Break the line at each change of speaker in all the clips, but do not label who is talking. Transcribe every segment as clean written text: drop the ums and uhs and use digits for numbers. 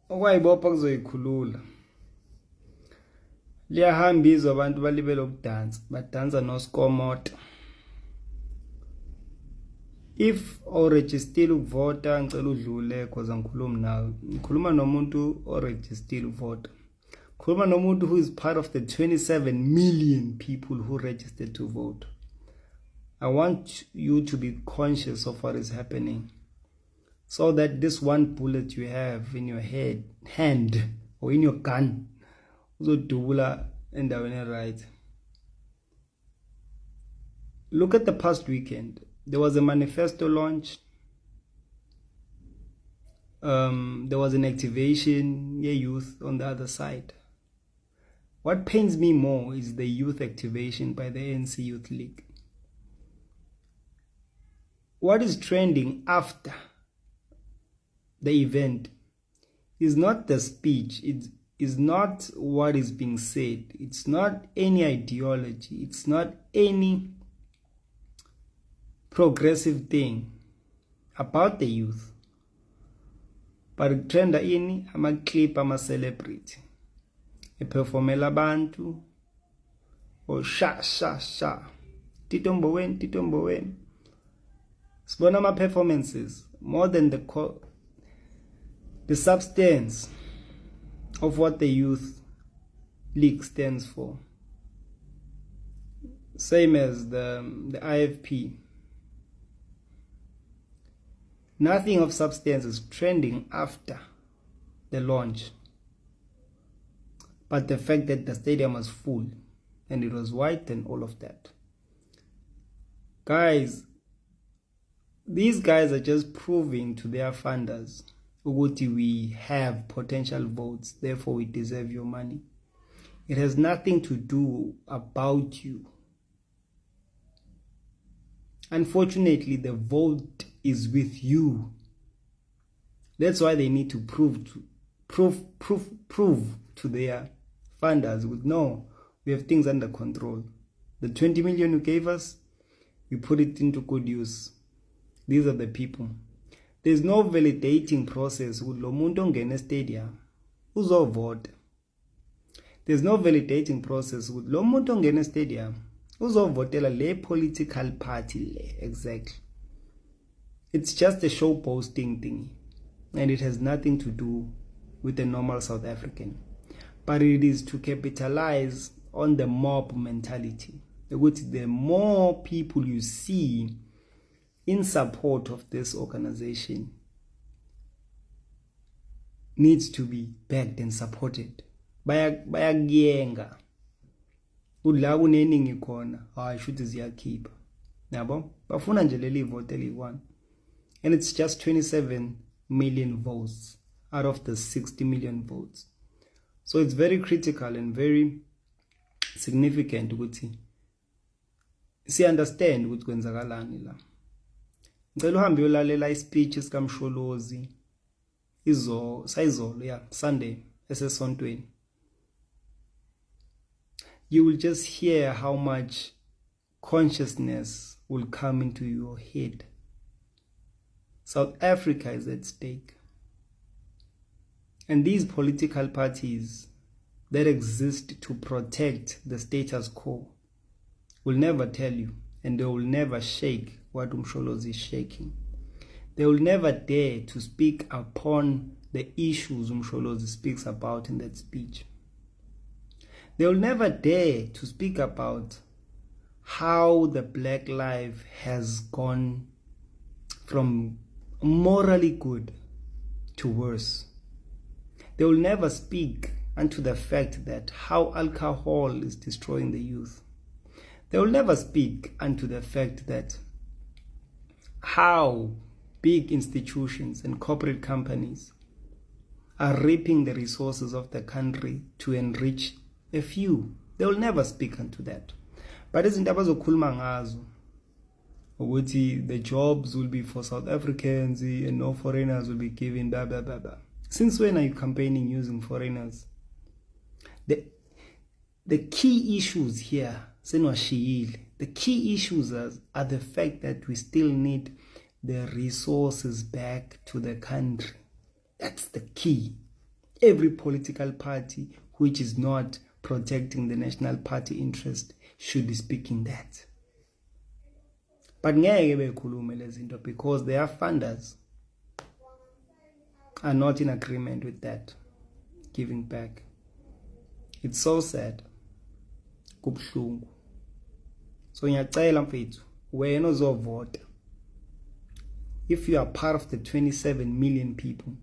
okwayibopha kuzoyikhulula liyahambizwa abantu balibele ukudansa badansa nosikomoto. If alregistered ukuvota ngicela udlule because angikhulumi nawe, ngikhuluma nomuntu alregistered ukuvota, ngikhuluma nomuntu who is part of the 27 million people who registered to vote. I want you to be conscious of what is happening so that this one bullet you have in your hand or in your gun uzodubula endaweni right. Look at the past weekend. There was a manifesto launch. There was an activation, youth on the other side. What pains me more is the youth activation by the ANC Youth League. What is trending after the event is not the speech, it is not what is being said, it's not any ideology, it's not any progressive thing about the youth, but trenda ini ama-clip ama-celebrity eperformela abantu o sha titombo weni sibona ama-performances more than the substance of what the Youth League stands for. Same as the IFP. Nothing of substance is trending after the launch, but the fact that the stadium was full and it was white and all of that. Guys, these guys are just proving to their funders ukuthi we have potential votes, therefore we deserve your money. It has nothing to do about you. Unfortunately, the vote is with you. That's why they need to prove to their funders with no, we have things under control. The 20 million you gave us, we put it into good use. These are the people. There's no validating process with lo muntu ongena stadium uzovota. There's no validating process with lo muntu ongena stadium uzovotela le political party le. Exactly. It's just a show posting thing, and it has nothing to do with the normal South African, but it is to capitalize on the mob mentality. The more people you see in support of this organization needs to be backed and supported. Bayagiyenga. Udla kuneningi khona, hayi shuthi ziyakhipha. Yabo? Bafuna nje leli vote eli-1. And it's just 27 million votes out of the 60 million votes. So it's very critical and very significant ukuthi si understand ukuthi kwenzakalani la. Ngicela uhambe uyolalela ispeech sikamsholozi sayizolo Sunday esesontweni. You will just hear how much consciousness will come into your head. South Africa is at stake. And these political parties that exist to protect the status quo will never tell you, and they will never shake what Umsholozi is shaking. They will never dare to speak upon the issues Umsholozi speaks about in that speech. They will never dare to speak about how the black life has gone from morally good to worse. They will never speak unto the fact that how alcohol is destroying the youth. They will never speak unto the fact that how big institutions and corporate companies are reaping the resources of the country to enrich a few. They will never speak unto that. But izinto abazokhuluma ngazo ukuthi the jobs will be for South Africans and no foreigners will be given blah blah blah blah. Since when are you campaigning using foreigners? The key issues here, the key issues are the fact that we still need the resources back to the country. That's the key. Every political party which is not protecting the national party interest should be speaking that. But ngeke bekhulume lezi zinto because their funders are not in agreement with that, giving back. It's so sad. Kubhlungu. So ngiyacela mfethu, wena ozovota, if you are part of the 27 million people,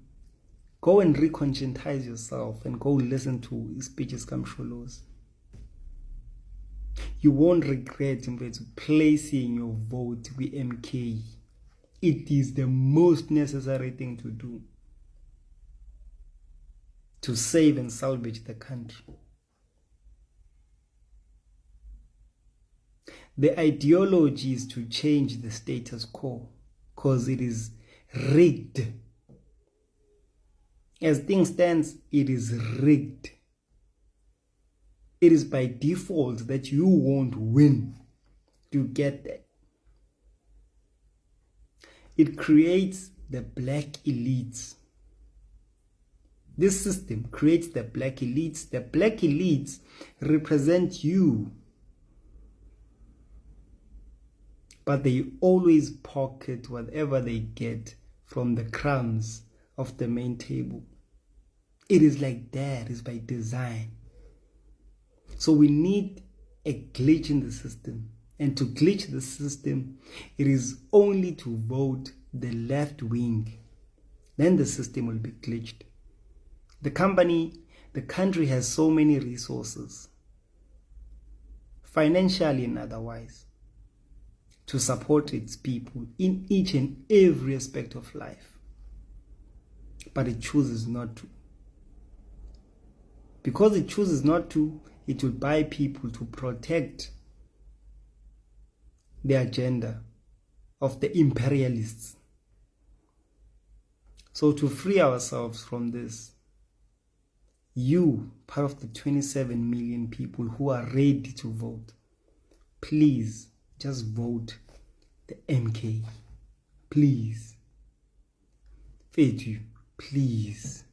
go and reconscientize yourself and go listen to speeches Kamsholo's. You won't regret placing your vote with MK. It is the most necessary thing to do to save and salvage the country. The ideology is to change the status quo because it is rigged. As things stand, it is rigged. It is by default that you won't win to get there. It creates the black elites. This system creates the black elites. The black elites represent you, but they always pocket whatever they get from the crumbs of the main table. It is like that. It's by design. So we need a glitch in the system. And to glitch the system, it is only to vote the left wing. Then the system will be glitched. The country has so many resources, financially and otherwise, to support its people in each and every aspect of life. But it chooses not to. Because it chooses not to, it will buy people to protect the agenda of the imperialists. So to free ourselves from this, you, part of the 27 million people who are ready to vote, please just vote the MK. Please. Fethu, please.